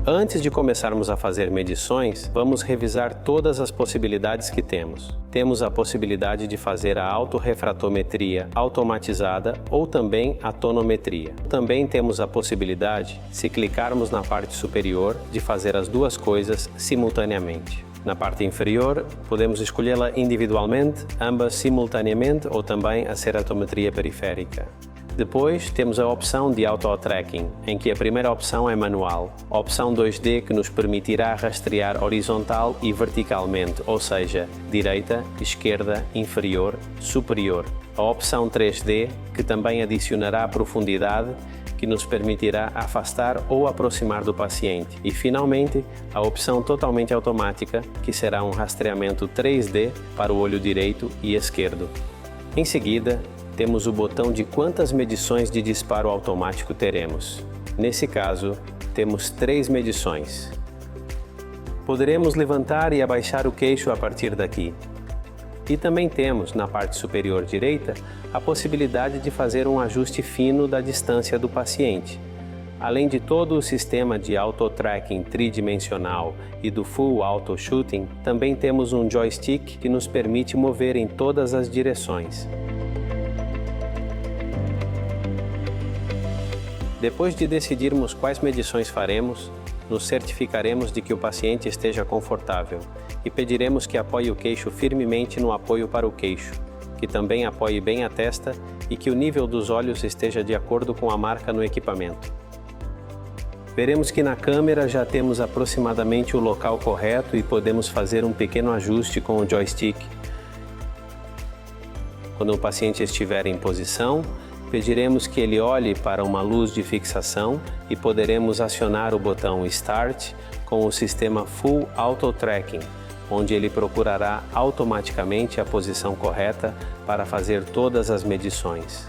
Antes de começarmos a fazer medições, vamos revisar todas as possibilidades que temos. Temos a possibilidade de fazer a autorrefratometria automatizada ou também a tonometria. Também temos a possibilidade, se clicarmos na parte superior, de fazer as duas coisas simultaneamente. Na parte inferior, podemos escolhê-la individualmente, ambas simultaneamente ou também a ceratometria periférica. Depois, temos a opção de auto-tracking, em que a primeira opção é manual. A opção 2D que nos permitirá rastrear horizontal e verticalmente, ou seja, direita, esquerda, inferior, superior. A opção 3D, que também adicionará profundidade, que nos permitirá afastar ou aproximar do paciente. E, finalmente, a opção totalmente automática, que será um rastreamento 3D para o olho direito e esquerdo. Em seguida, temos o botão de quantas medições de disparo automático teremos. Nesse caso, temos 3 medições. Poderemos levantar e abaixar o queixo a partir daqui. E também temos, na parte superior direita, a possibilidade de fazer um ajuste fino da distância do paciente. Além de todo o sistema de auto-tracking tridimensional e do Full Auto Shooting, também temos um joystick que nos permite mover em todas as direções. Depois de decidirmos quais medições faremos, nos certificaremos de que o paciente esteja confortável e pediremos que apoie o queixo firmemente no apoio para o queixo, que também apoie bem a testa e que o nível dos olhos esteja de acordo com a marca no equipamento. Veremos que na câmera já temos aproximadamente o local correto e podemos fazer um pequeno ajuste com o joystick. Quando o paciente estiver em posição, pediremos que ele olhe para uma luz de fixação e poderemos acionar o botão Start com o sistema Full Auto Tracking, onde ele procurará automaticamente a posição correta para fazer todas as medições.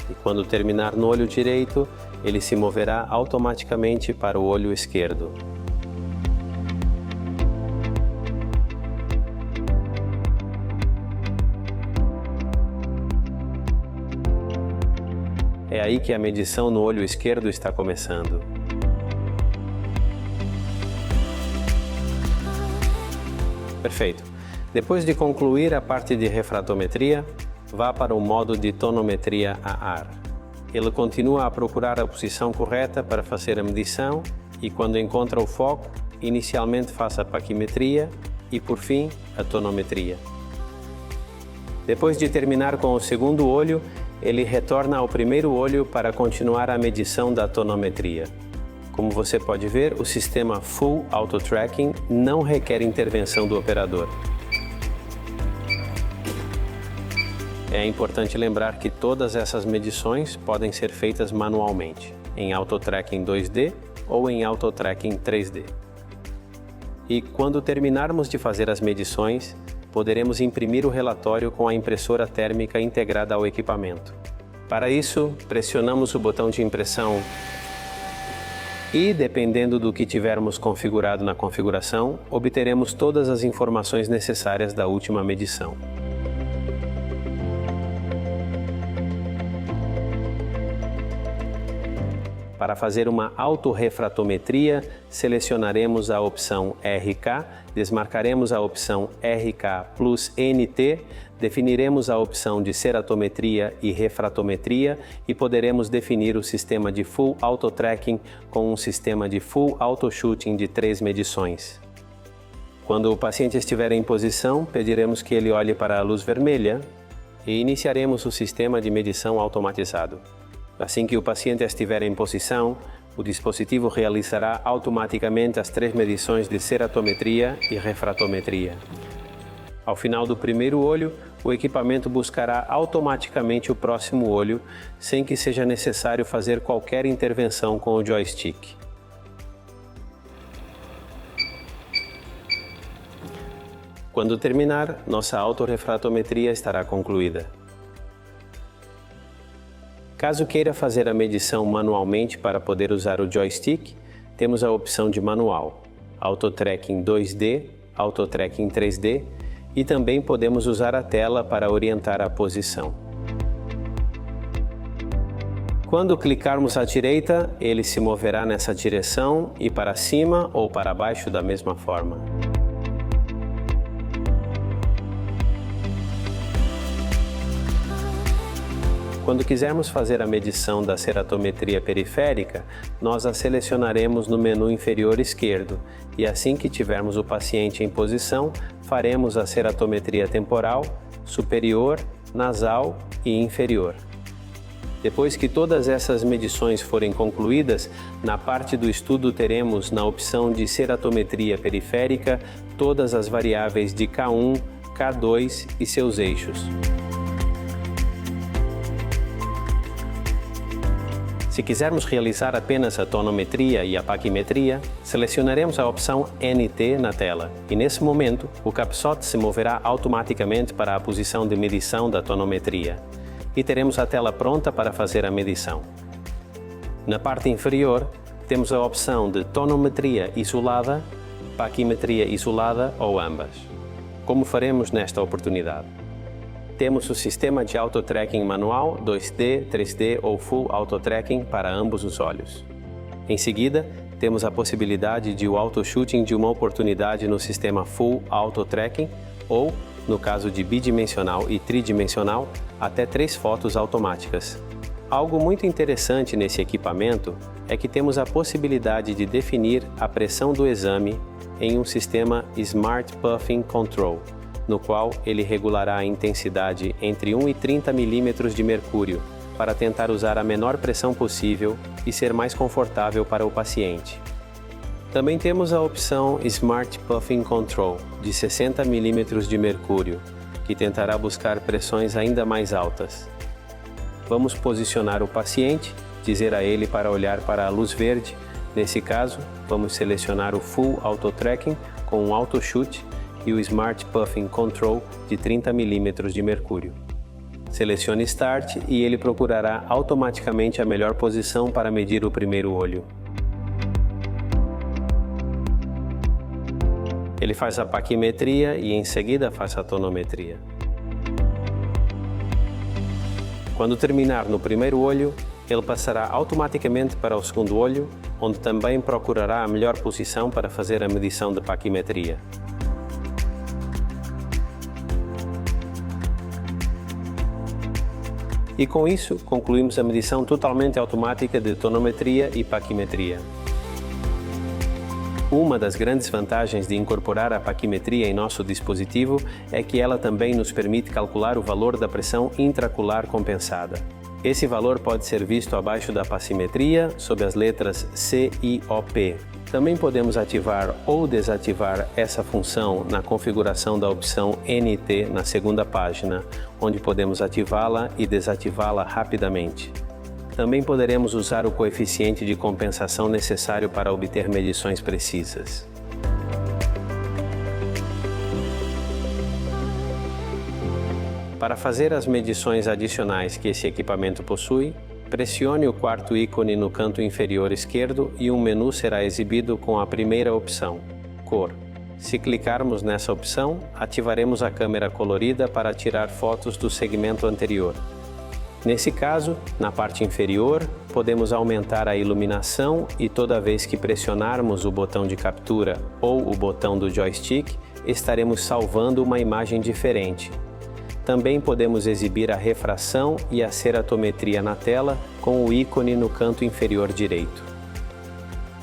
E quando terminar no olho direito, ele se moverá automaticamente para o olho esquerdo. É aí que a medição no olho esquerdo está começando. Perfeito. Depois de concluir a parte de refratometria, vá para o modo de tonometria a ar. Ele continua a procurar a posição correta para fazer a medição e, quando encontra o foco, inicialmente faça a paquimetria e, por fim, a tonometria. Depois de terminar com o segundo olho, ele retorna ao primeiro olho para continuar a medição da tonometria. Como você pode ver, o sistema Full Auto Tracking não requer intervenção do operador. É importante lembrar que todas essas medições podem ser feitas manualmente, em Auto Tracking 2D ou em Auto Tracking 3D. E quando terminarmos de fazer as medições, poderemos imprimir o relatório com a impressora térmica integrada ao equipamento. Para isso, pressionamos o botão de impressão e, dependendo do que tivermos configurado na configuração, obteremos todas as informações necessárias da última medição. Para fazer uma autorrefratometria, selecionaremos a opção RK, desmarcaremos a opção RK plus NT, definiremos a opção de ceratometria e refratometria e poderemos definir o sistema de Full Auto Tracking com um sistema de Full Auto Shooting de 3 medições. Quando o paciente estiver em posição, pediremos que ele olhe para a luz vermelha e iniciaremos o sistema de medição automatizado. Assim que o paciente estiver em posição, o dispositivo realizará automaticamente as 3 medições de ceratometria e refratometria. Ao final do primeiro olho, o equipamento buscará automaticamente o próximo olho, sem que seja necessário fazer qualquer intervenção com o joystick. Quando terminar, nossa autorrefratometria estará concluída. Caso queira fazer a medição manualmente para poder usar o joystick, temos a opção de manual, Auto Tracking 2D, Auto Tracking 3D e também podemos usar a tela para orientar a posição. Quando clicarmos à direita, ele se moverá nessa direção e para cima ou para baixo da mesma forma. Quando quisermos fazer a medição da ceratometria periférica, nós a selecionaremos no menu inferior esquerdo e assim que tivermos o paciente em posição, faremos a ceratometria temporal, superior, nasal e inferior. Depois que todas essas medições forem concluídas, na parte do estudo teremos na opção de ceratometria periférica todas as variáveis de K1, K2 e seus eixos. Se quisermos realizar apenas a tonometria e a paquimetria, selecionaremos a opção NT na tela e nesse momento o cabeçote se moverá automaticamente para a posição de medição da tonometria e teremos a tela pronta para fazer a medição. Na parte inferior temos a opção de tonometria isolada, paquimetria isolada ou ambas. Como faremos nesta oportunidade? Temos o sistema de auto-tracking manual, 2D, 3D ou Full Auto-Tracking para ambos os olhos. Em seguida, temos a possibilidade de o auto-shooting de uma oportunidade no sistema Full Auto-Tracking ou, no caso de bidimensional e tridimensional, até 3 fotos automáticas. Algo muito interessante nesse equipamento é que temos a possibilidade de definir a pressão do exame em um sistema Smart Puffing Control, no qual ele regulará a intensidade entre 1 e 30 milímetros de mercúrio para tentar usar a menor pressão possível e ser mais confortável para o paciente. Também temos a opção Smart Puffing Control de 60 milímetros de mercúrio, que tentará buscar pressões ainda mais altas. Vamos posicionar o paciente, dizer a ele para olhar para a luz verde. Nesse caso, vamos selecionar o Full Auto Tracking com um Auto Shoot e o Smart Puffing Control de 30 milímetros de mercúrio. Selecione Start e ele procurará automaticamente a melhor posição para medir o primeiro olho. Ele faz a paquimetria e em seguida faz a tonometria. Quando terminar no primeiro olho, ele passará automaticamente para o segundo olho, onde também procurará a melhor posição para fazer a medição de paquimetria. E com isso, concluímos a medição totalmente automática de tonometria e paquimetria. Uma das grandes vantagens de incorporar a paquimetria em nosso dispositivo é que ela também nos permite calcular o valor da pressão intraocular compensada. Esse valor pode ser visto abaixo da passimetria, sob as letras C, I, O, P. Também podemos ativar ou desativar essa função na configuração da opção NT na segunda página, onde podemos ativá-la e desativá-la rapidamente. Também poderemos usar o coeficiente de compensação necessário para obter medições precisas. Para fazer as medições adicionais que esse equipamento possui, pressione o quarto ícone no canto inferior esquerdo e um menu será exibido com a primeira opção, Cor. Se clicarmos nessa opção, ativaremos a câmera colorida para tirar fotos do segmento anterior. Nesse caso, na parte inferior, podemos aumentar a iluminação e toda vez que pressionarmos o botão de captura ou o botão do joystick, estaremos salvando uma imagem diferente. Também podemos exibir a refração e a ceratometria na tela com o ícone no canto inferior direito.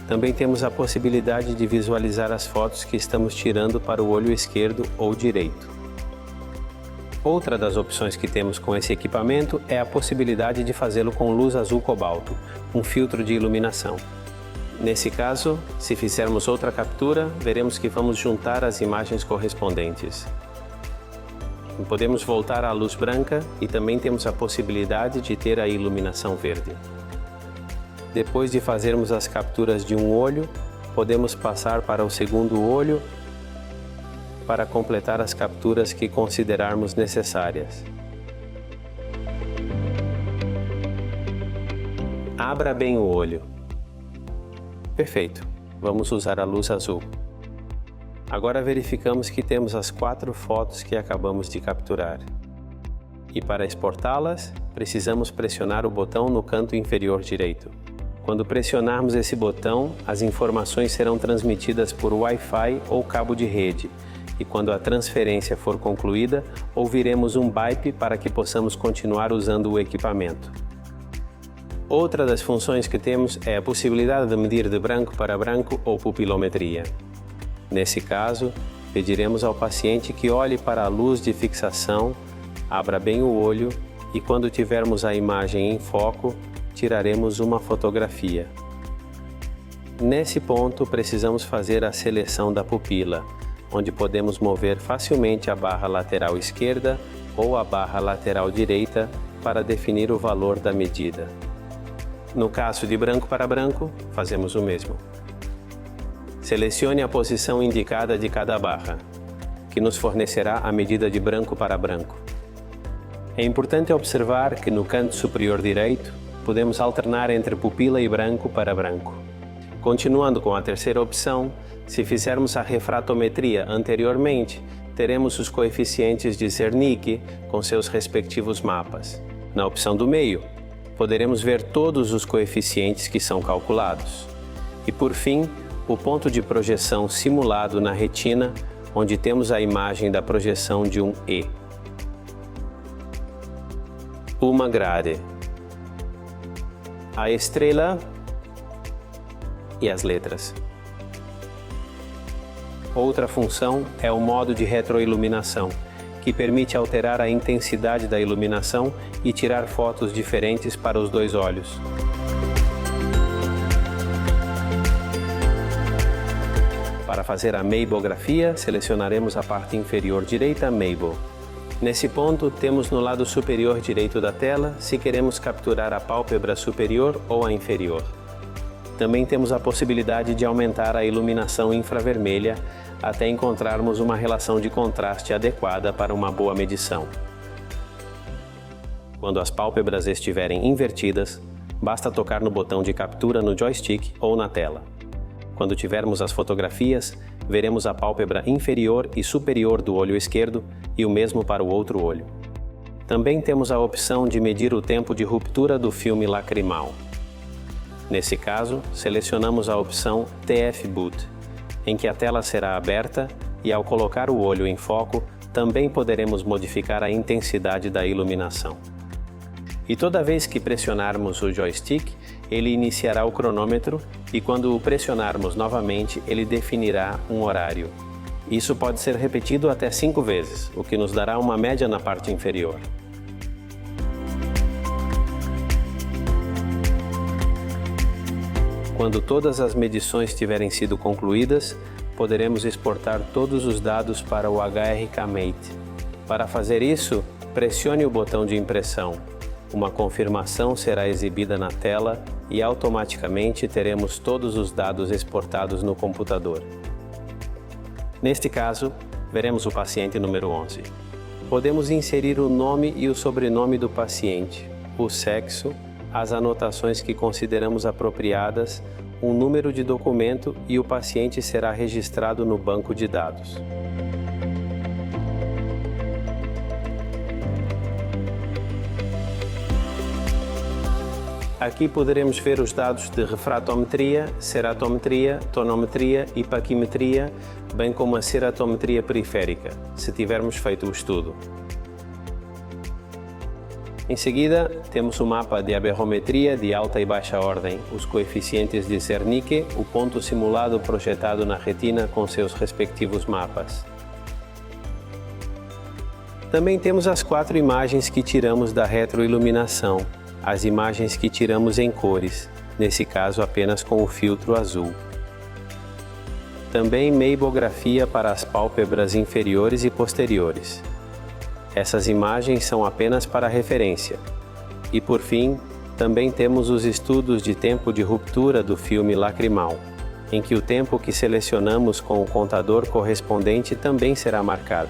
Também temos a possibilidade de visualizar as fotos que estamos tirando para o olho esquerdo ou direito. Outra das opções que temos com esse equipamento é a possibilidade de fazê-lo com luz azul cobalto, um filtro de iluminação. Nesse caso, se fizermos outra captura, veremos que vamos juntar as imagens correspondentes. Podemos voltar à luz branca e também temos a possibilidade de ter a iluminação verde. Depois de fazermos as capturas de um olho, podemos passar para o segundo olho para completar as capturas que considerarmos necessárias. Abra bem o olho. Perfeito. Vamos usar a luz azul. Agora verificamos que temos as 4 fotos que acabamos de capturar. E para exportá-las, precisamos pressionar o botão no canto inferior direito. Quando pressionarmos esse botão, as informações serão transmitidas por Wi-Fi ou cabo de rede, e quando a transferência for concluída, ouviremos um bip para que possamos continuar usando o equipamento. Outra das funções que temos é a possibilidade de medir de branco para branco ou pupilometria. Nesse caso, pediremos ao paciente que olhe para a luz de fixação, abra bem o olho e quando tivermos a imagem em foco, tiraremos uma fotografia. Nesse ponto, precisamos fazer a seleção da pupila, onde podemos mover facilmente a barra lateral esquerda ou a barra lateral direita para definir o valor da medida. No caso de branco para branco, fazemos o mesmo. Selecione a posição indicada de cada barra, que nos fornecerá a medida de branco para branco. É importante observar que no canto superior direito, podemos alternar entre pupila e branco para branco. Continuando com a terceira opção, se fizermos a refratometria anteriormente, teremos os coeficientes de Zernike com seus respectivos mapas. Na opção do meio, poderemos ver todos os coeficientes que são calculados. E por fim, o ponto de projeção simulado na retina, onde temos a imagem da projeção de um E. Uma grade, a estrela e as letras. Outra função é o modo de retroiluminação, que permite alterar a intensidade da iluminação e tirar fotos diferentes para os dois olhos. Para fazer a meibografia, selecionaremos a parte inferior direita Meibo. Nesse ponto, temos no lado superior direito da tela se queremos capturar a pálpebra superior ou a inferior. Também temos a possibilidade de aumentar a iluminação infravermelha até encontrarmos uma relação de contraste adequada para uma boa medição. Quando as pálpebras estiverem invertidas, basta tocar no botão de captura no joystick ou na tela. Quando tivermos as fotografias, veremos a pálpebra inferior e superior do olho esquerdo e o mesmo para o outro olho. Também temos a opção de medir o tempo de ruptura do filme lacrimal. Nesse caso, selecionamos a opção TF Boot, em que a tela será aberta e ao colocar o olho em foco, também poderemos modificar a intensidade da iluminação. E toda vez que pressionarmos o joystick, ele iniciará o cronômetro e quando o pressionarmos novamente, ele definirá um horário. Isso pode ser repetido até 5 vezes, o que nos dará uma média na parte inferior. Quando todas as medições tiverem sido concluídas, poderemos exportar todos os dados para o HRK-Mate. Para fazer isso, pressione o botão de impressão. Uma confirmação será exibida na tela e automaticamente teremos todos os dados exportados no computador. Neste caso, veremos o paciente número 11. Podemos inserir o nome e o sobrenome do paciente, o sexo, as anotações que consideramos apropriadas, um número de documento e o paciente será registrado no banco de dados. Aqui poderemos ver os dados de refratometria, ceratometria, tonometria e paquimetria, bem como a ceratometria periférica, se tivermos feito o estudo. Em seguida, temos o mapa de aberrometria de alta e baixa ordem, os coeficientes de Zernike, o ponto simulado projetado na retina com seus respectivos mapas. Também temos as 4 imagens que tiramos da retroiluminação, as imagens que tiramos em cores, nesse caso apenas com o filtro azul. Também meibografia para as pálpebras inferiores e posteriores. Essas imagens são apenas para referência. E por fim, também temos os estudos de tempo de ruptura do filme lacrimal, em que o tempo que selecionamos com o contador correspondente também será marcado.